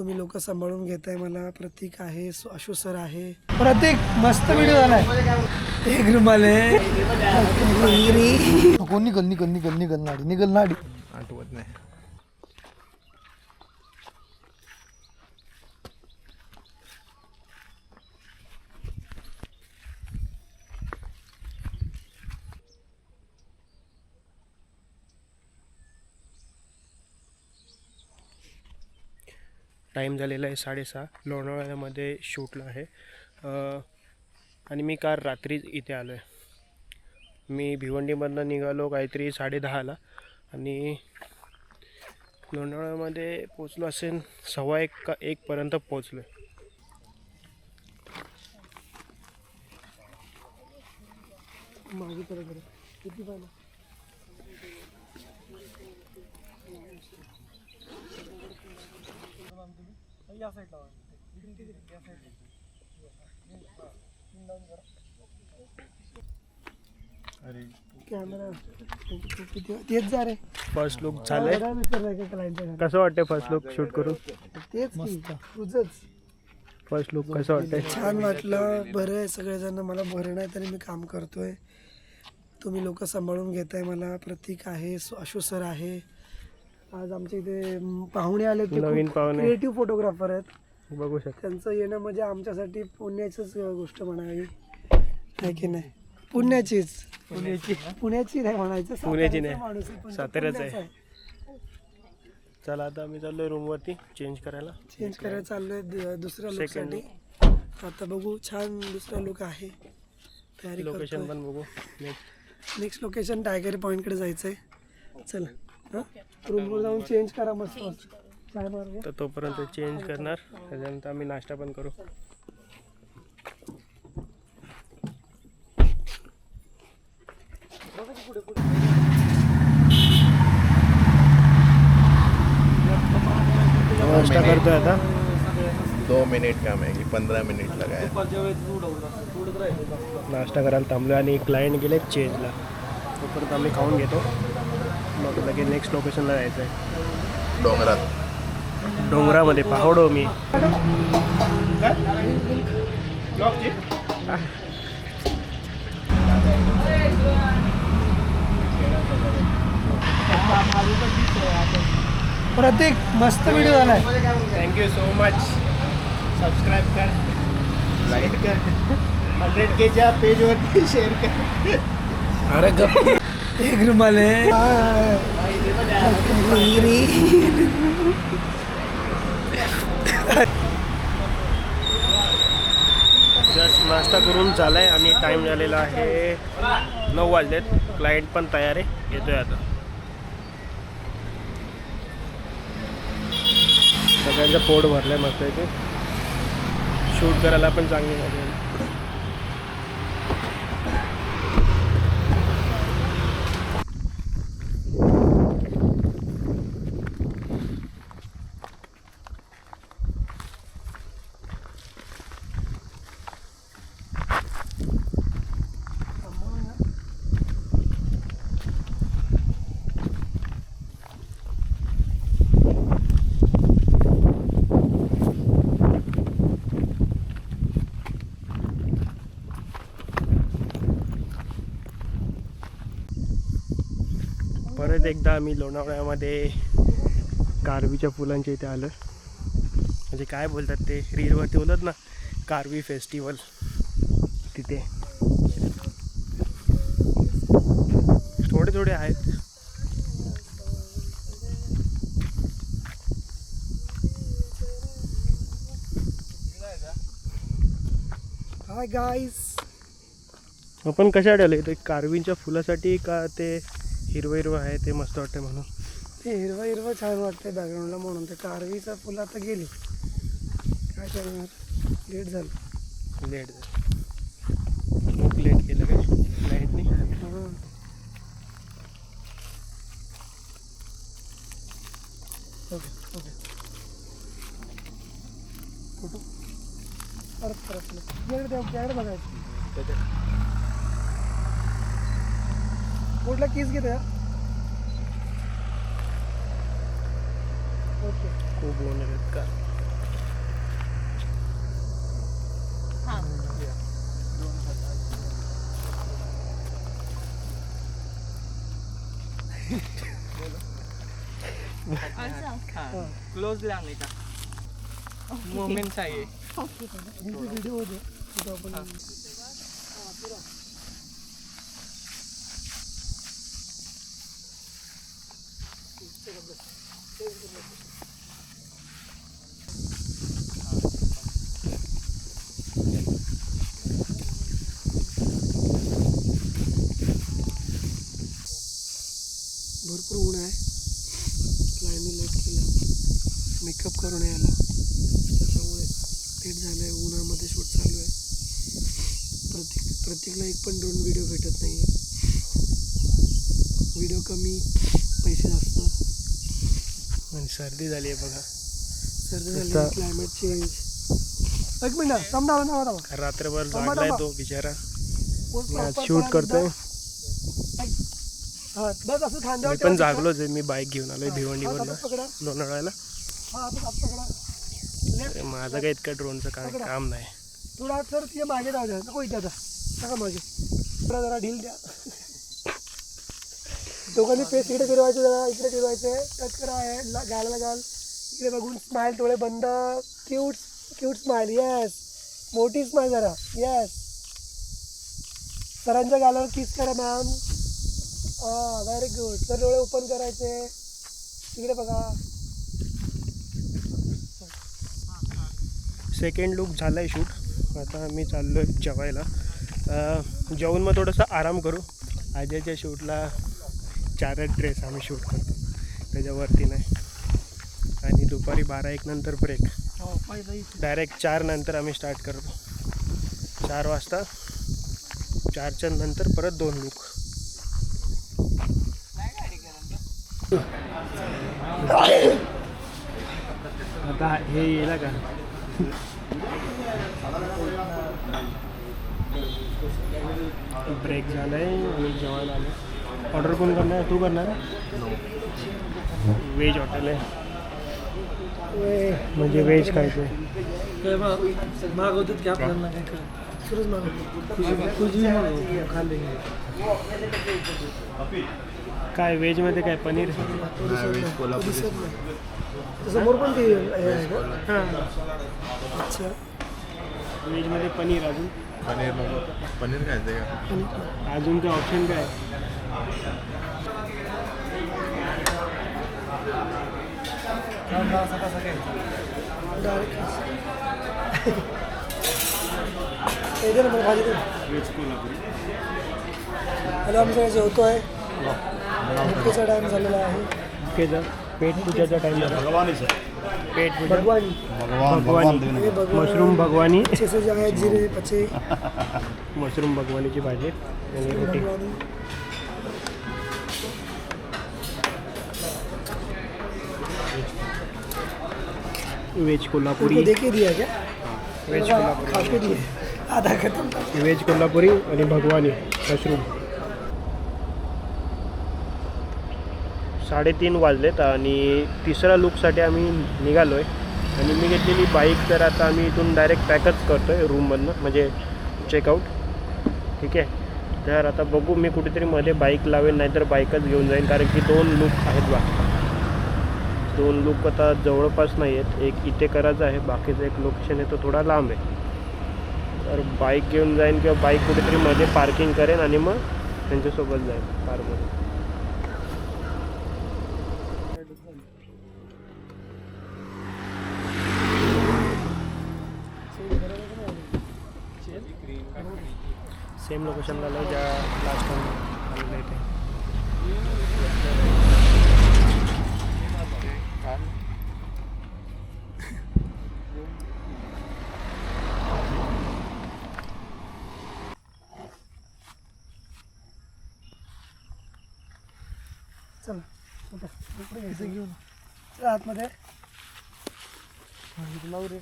तुम्ही लोक सांभाळून घेताय मला. प्रतीक आहे, आशु सर आहे. प्रतीक मस्त व्हिडिओ झालाय. एक रुमाल आहे. कोण निघल नाडी आठवत नाही. टाईम झालेला आहे 6:30. लोणावळ्यामध्ये शूटला आहे आणि मी काल रात्री इथे आलो आहे. मी भिवंडीमधनं निघालो काहीतरी 10:30ला आणि लोणावळ्यामध्ये पोचलो असेल 1:15 का 1पर्यंत पोचलो आहे. मागे किती पाहिलं. कॅमेरा तेच जा रे. फर्स्ट लुक झालंय. कसं वाटतंय फर्स्ट लुक शूट करून? तेच तुझंच फर्स्ट लुक कसं वाटतंय? छान वाटलं. बरं आहे सगळेजण. मला बरं नाही तरी मी काम करतोय. तुम्ही लोक सांभाळून घेताय मला. प्रतीक आहे, आशु सर आहे. आज आमच्या इथे पाहुणे आले. नवीन पाहुणे क्रिएटिव्ह फोटोग्राफर आहेत. बघू शकता. त्यांचं येणं म्हणजे आमच्यासाठी पुण्याचीच गोष्ट म्हणावी आहे की नाही. पुण्याची नाही म्हणायचं. पुण्याची नाही, माणूस आहे, पण साताऱ्याचं पुण्याचा आहे. चला आता आम्ही चाललोय रूमवरती चेंज करायला. चाललोय दुसऱ्या Second लुकसाठी. आता बघू. छान दुसरा लुक आहे. तयारी लोकेशन करतोय. पण बघू. नेक्स्ट लोकेशन टायगर पॉईंटकडे जायचं आहे. चला हां, रूमवर जाऊन चेंज करा मस्त. चाय मारूया. तर तोपर्यंत चेंज करणार. त्याच्यानंतर आम्ही नाश्ता पण करू. नाश्ता करतोय आता. 2 मिनिट काम आहे की 15 मिनिट लगाय. नाश्ता करायला थांबलो आणि क्लायंट गेले चेंजला. तोपर्यंत आम्ही खाऊन घेतो. मग लगेच नेक्स्ट लोकेशनला जायचं आहे. डोंगरामध्ये पाहडो मी. प्रतीक मस्त व्हिडिओ झालाय. Thank you so much. सबस्क्राईब कर, लाईक कर, 100Kच्या पेजवरती शेअर कर. अरे गप. एक रुमाल आहे. जस्ट नाश्ता करून झालाय आणि टाईम झालेला आहे 9 वाजलेत. क्लायंट पण तयार आहे, येतोय आता. सगळ्यांचं पोट भरलंय मस्त इथे. शूट करायला पण चांगली मजा आली. परत एकदा आम्ही लोणावळ्यामध्ये कारवीच्या फुलांच्या इथे आलो. म्हणजे काय बोलतात ते रीलवरती बोलतात ना, कारवी फेस्टिवल. तिथे थोडे थोडे आहेत. Hi guys. आपण कशासाठी आलो इथे? कारवीच्या फुलासाठी का ते हिरवं हिरवं आहे ते मस्त वाटते म्हणून? ते हिरवं हिरवं छान वाटतंय बॅकग्राऊंडला म्हणून. ते कारवीचा फुल आता गेली. काय करणार, लेट झालं. लेट झालं. खूप लेट केलं काय लाईटनी. हां ओके ओके. फोटो परत त्याकडे बघायचं. कुठला केस घेतो यार. ओके. खूप ऊन आहेत का? क्लोज लाने का मोमेंट चाहिए. व्हिडिओ होते तिथं आपण भरपूर ऊन आहे. क्लायमी लेट केलं मेकअप करून यायला, त्याच्यामुळे लेट झालं आहे. उन्हामध्ये शूट चालू आहे. प्रत्येकला एक पण ड्रोन व्हिडिओ भेटत नाही आहे. व्हिडिओ कमी, पैसे जास्त. आणि सर्दी झाली आहे बघा. सर्दी झाली, क्लायमेट चेंज. एक मिनिट थांब ना. रात्रभर जागलाय तो बिचारा. मी आज शूट करतोय. हा बस असं मी खांद्यावर पण जागलोच आहे. मी बाईक घेऊन आलोय भिवंडीवरनं पकडा. लोणावळ्याला. हा आता हात पकडा. लेफ्ट माझं काही इतकं ड्रोनचं काम नाही. थोडा सर तिथे मागे जाऊ द्या. नको इथे आता नका मागे. थोडा जरा ढील द्या. दोघांनी फेस इकडे फिरवायचं, जरा इकडे फिरवायचं. टच करा आहे गालाला गाल. इकडे बघून स्माईल, डोळे बंद. Cute smile. येस, मोठी स्माईल जरा. येस, सरांच्या गालावर किस करा मॅम. हां व्हेरी गुड. सर डोळे ओपन करायचे. तिकडे बघा. सेकंड लुक झाला आहे शूट. आता मी चाललो आहे जेवायला. जेवून मग थोडंसं आराम करू. अजयच्या शूटला 4 ड्रेस आम्ही शूट करतो, त्याच्यावरती नाही. आणि दुपारी 12-1 नंतर ब्रेक. डायरेक्ट 4 नंतर आम्ही स्टार्ट करतो. 4 वाजता. 4च्या नंतर परत 2 लुक. आता हे येईल का? ब्रेक झाला आहे आणि जेवायला आलं. ऑर्डर कोण करणार? तू करणार? व्हेज हॉटेल आहे, म्हणजे व्हेज खायचं आहे. मागवतात की आपल्याला काय कर. सुरज मागवतो खाल्ले. काय व्हेजमध्ये काय पनीर? समोर पण ते आहे का? हां, अच्छा. व्हेजमध्ये पनीर. अजून पनीर नको. पनीर खायचं का? अजून काय ऑप्शन काय? दे ना मला भाजी दे. हॅलो, आमचं जेवतो आहे. भुकेचा टाईम झालेला आहे. ओकेचा पेट पूजाचा टाईम झाला. पेट पूजा. भगवानी भगवानी. मशरूम भगवानी. अच्छे से जाए जीरे पचे. मशरूम भगवानीची भाजी आणि रोटी. भगवानी. व्हेज कोल्हापुरी. उनको देके दिया क्या? व्हेज खा कोल्हापुरी. के दिए. आधा खत्म. व्हेज कोल्हापुरी आणि भगवानी मशरूम. 3:30 वाजलेत आणि तिसऱ्या लुकसाठी आम्ही निघालो आहे. आणि मी घेतलेली बाईक तर आता आम्ही इथून डायरेक्ट पॅकच करतो आहे रूममधनं, म्हणजे चेकआउट. ठीक आहे. तर आता बघू, मी कुठेतरी मध्ये बाईक लावेल, नाहीतर बाईकच घेऊन जाईन, कारण की 2 लुक आहेत बा. 2 लुक आता जवळपास नाही आहेत. एक इथे करायचं आहे, बाकीचं एक लोकेशन आहे तो थोडा लांब आहे. तर बाईक घेऊन जाईन किंवा बाईक कुठेतरी मध्ये पार्किंग करेन आणि मग त्यांच्यासोबत जाईन कारमध्ये. सेम लोकेशनला आलो ज्या लास्ट टाइम आलेलं आहे ते. चला इकडे घ्यायचं घेऊन. चला आतमध्ये. लावू रे.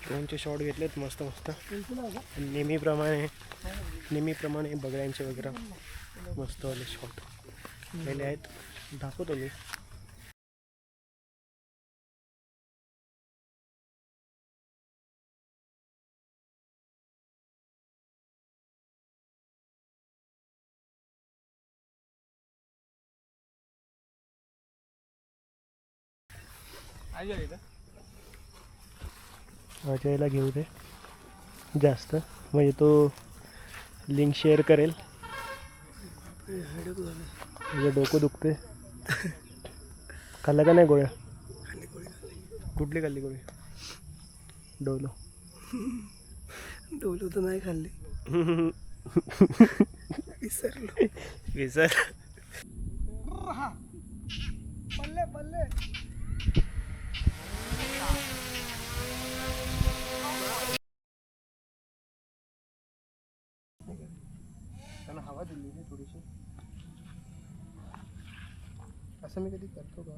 ड्रोनचे शॉट घेतलेत मस्त मस्त. नेहमीप्रमाणे बगड्यांचे वगैरे मस्तवाले शॉट केले आहेत. दाखवतो मी. अजयला घेऊ दे जास्त, म्हणजे तो लिंक शेअर करेल. तुझं डोकं दुखते. खाल्लं का नाही गोळ्या? कुठली खाल्ली गोळी? डोलो. डोलो तर नाही खाल्ली. विसरलो. विसर. पल्ले पल्ले. त्याला हवा दिली ना थोडीशी. असं मी कधी करतो का?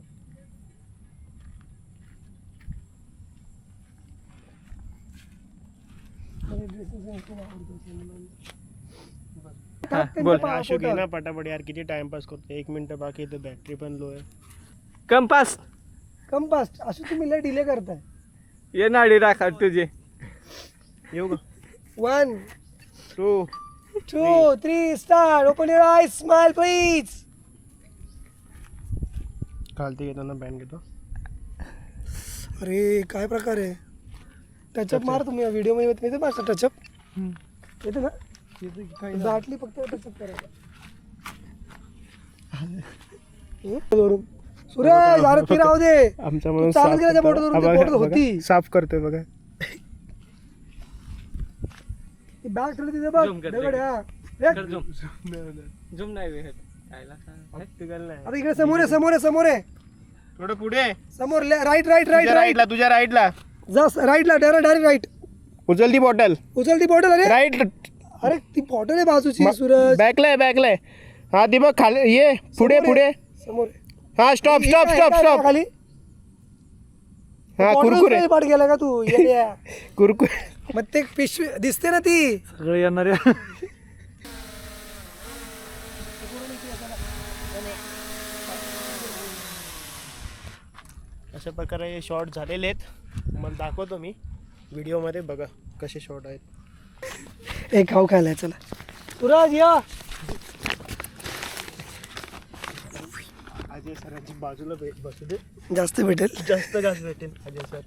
बोल. आशू घे ना पटापट यार, किती टाइमपास करतो. 1 मिनिट बाकी, तर बॅटरी पण लो आहे. Compass compass. असं तुम्ही लय डिले करताय. ये नाडी राखा तुझे. येऊ का? 1 2 2 3 start. Open your eyes. Smile please. खालती घेताना बॅन घेतो. अरे काय प्रकार आहे. टचअप मार तुम्ही व्हिडिओ मध्ये येते मार टचअप. येते ना? दाटली फक्त टचअप करायला. सूरज अरे ती राहू दे. आमचा तू म्हणून चालत गेला त्या बॉटल होती. साफ करतोय बघा. ती बॅग ठेवली तिथे बघ. Zoom कर, दगड हा. झुम नाही वेळ खायला आता इकडे समोर आहे समोर आहे समोर आहे. थोडं पुढे समोर राईट राईट राईट राईट. राईटला, तुझ्या राईटला जा राईटला. Direct right. उचल ती बॉटल. उचल ती बॉटल. अरे राईट. अरे ती बॉटल आहे बाजूची. सूरज बॅकला आहे. हा ती बघ खाली. ये पुढे पुढे. समोर. हा स्टॉप स्टॉप स्टॉप स्टॉप. खाली. हा कुरकुरे. पाठ गेला का तू? येड्या. कुरकुरे. मग ते पिशवी दिसते ना ती. सगळं येणार. अशा प्रकारे हे शॉर्ट झालेले आहेत. मला दाखवतो मी व्हिडिओमध्ये. बघा कसे शॉर्ट आहेत. एक खाऊ खायला. चला सूरज या. अजय सरांची बाजूला बसू दे. जास्त भेटेल. जास्त घास भेटेल अजय सर.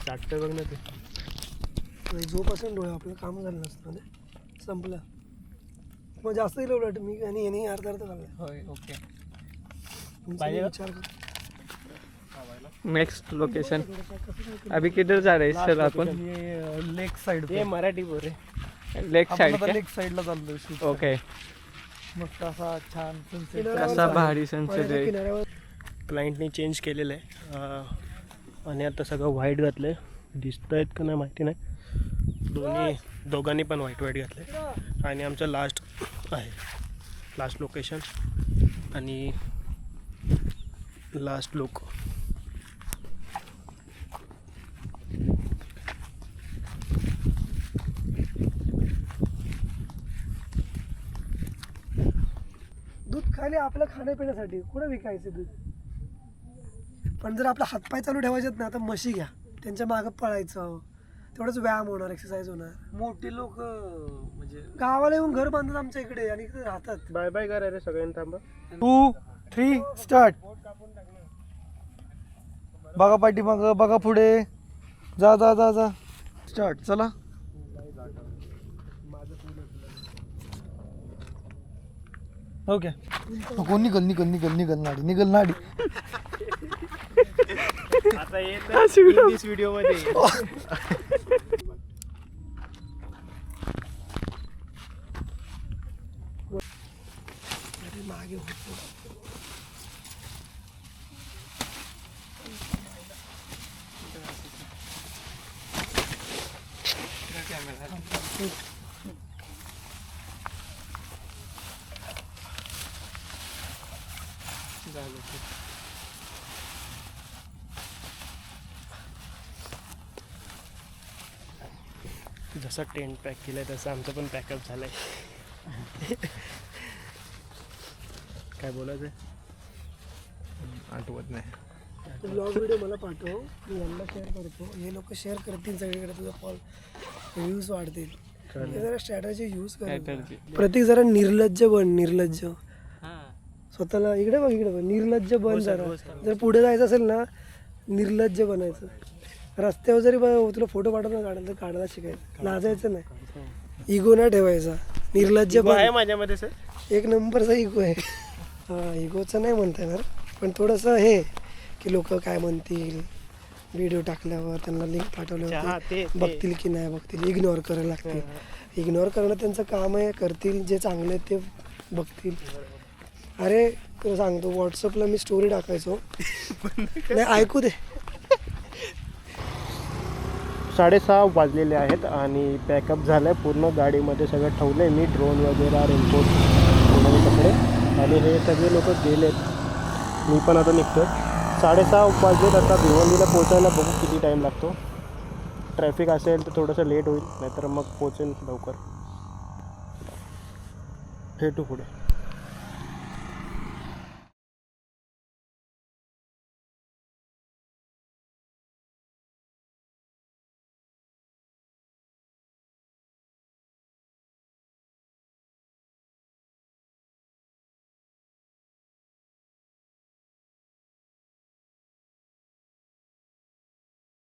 चाटतं बघ ना ते. जोपासून डोळे आपलं काम झालं नसतं ना. संपलं. मग जास्त दिलं उलट मी आणि यांनी अर्धा खाल्लं. होय. ओके. पाहिजे का? विचार कर. Next location. अभी किधर जा रहे सर आपण? लेक साइड ते मराठी बोल. लेक साइड लेक साइडला चाललोय shoot. ओके. मस्त असा छान सनसेट. किनाऱ्यावर कसा भारी पाण्याच्या सनसेट आहे. किनाऱ्यावर. क्लायंटने चेंज केलेलं आहे आणि आता सगळं व्हाईट घातलं आहे. दिसतं आहेत का नाही माहिती नाही. दोघांनी पण व्हाईट घातलं आहे. आणि आमचं लास्ट आहे. लास्ट लोकेशन आणि लास्ट लुक. दूध खाली आपलं खाण्यापिण्यासाठी कुठं विकायचं दूध. पण जर आपला हातपाय चालू ठेवायचे ना तर म्हशी घ्या. त्यांच्या मागं पळायचं. तेवढंच व्यायाम होणार. एक्सरसाइज होणार. मोठी लोक म्हणजे गावाला येऊन घर बांधतात आमच्या इकडे आणि इकडे राहतात. बाय बाय करा रे सगळ्यांनी. थांबा. 2 3 स्टार्ट. बघा पाठीमाग. बघा पुढे. जा जा जा जा. स्टार्ट. चला. ओके. नको. निघल नाडी. आता येत व्हिडिओ मध्ये. मागे जसं टेंट पॅक केलंय तसं आमचं पण पॅकअप झालंय. काय बोलायचं आठवत नाही. ब्लॉग व्हिडिओ मला पाठव. मी यांना शेअर करतो. हे लोक शेअर करतील सगळीकडे. तुझा कॉल व्ह्यूज वाढतील. हे जरा स्ट्रॅटजी यूज कर. Strategy. प्रत्येक जरा निर्लज्ज बन, निर्लज्ज हा. स्वतःला. इकडे बघ, इकडे बघ, निर्लज्ज बन जरा. जर पुढे जायचं असेल ना, निर्लज्ज बनायचं. रस्त्यावर जरी तुला फोटो पाठवून काढायला, तर काढायला शिकायचं, लाजायचं नाही, इगो नाही ठेवायचा, निर्लज्ज Ego आहे बन. माझ्यामध्ये सर. एक नंबरचा इगो आहे. हां, इगोचं नाही म्हणता येणार, पण थोडंसं हे की लोक काय म्हणतील, व्हिडिओ टाकल्यावर त्यांना लिंक हा, पाठवल्यावर ते बघतील की नाही बघतील, इग्नोर करायला लागतील. इग्नोर करणं त्यांचं काम आहे, करतील. जे चांगले आहेत ते बघतील. अरे तुला सांगतो, व्हॉट्सअपला मी स्टोरी टाकायचो. नाही, ऐकू दे. 6:30 वाजलेले आहेत आणि पॅकअप झालं आहे पूर्ण. गाडीमध्ये सगळं ठेवलं आहे मी, ड्रोन वगैरे, रेनकोट वगैरे कपडे, आणि हे सगळे लोक गेलेत. मी पण आता निघतो. 6:30 वाजलेत. आता भिवंडीला पोचायला बघू किती टाईम लागतो. ट्रॅफिक असेल तर थोडंसं लेट होईल, नाहीतर मग पोचेल लवकर. भेटू पुढे.